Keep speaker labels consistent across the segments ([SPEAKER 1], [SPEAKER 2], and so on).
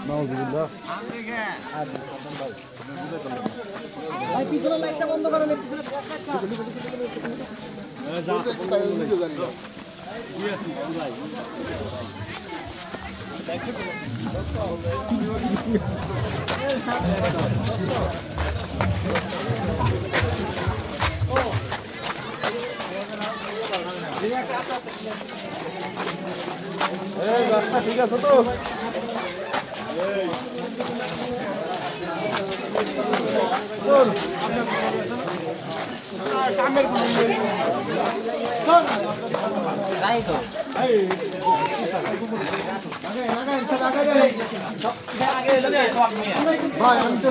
[SPEAKER 1] নাউজুবিল্লাহ।
[SPEAKER 2] ভাই পিছনে লাইটটা বন্ধ করেন পিছনে
[SPEAKER 1] এই রাস্তা ঠিক আছে তো? ভাই আমি তো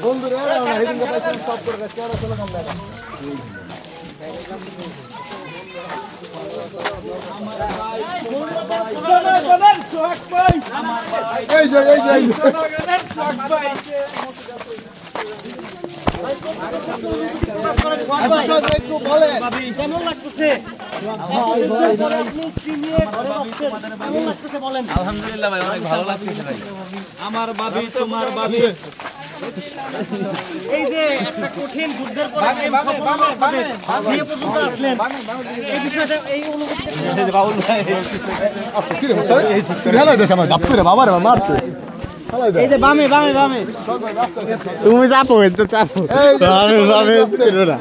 [SPEAKER 1] বন্ধুরা হেডিং পাইছি স্টপ করে গেছে আর চলে কম দেখা এই যে একটু বলেন
[SPEAKER 2] কেমন লাগতেছে
[SPEAKER 3] আলহামদুলিল্লাহ ভাই অনেক ভালো লাগতেছে ভাই।
[SPEAKER 2] আমার ভাবি তোমার ভাবি এই যে একটা কঠিন যুদ্ধের পর বিয়ে পর্যন্ত আসলেন এই বিষয়টা এই অনুভূতিটা
[SPEAKER 1] বাবুল ভাই কি রে স্যার এই হেলা দেশ আমার দাপ করে বাবা রে মারছে
[SPEAKER 2] এই যে বামে বামে বামে
[SPEAKER 4] তুমি চাপো তো চাপো বামে করো না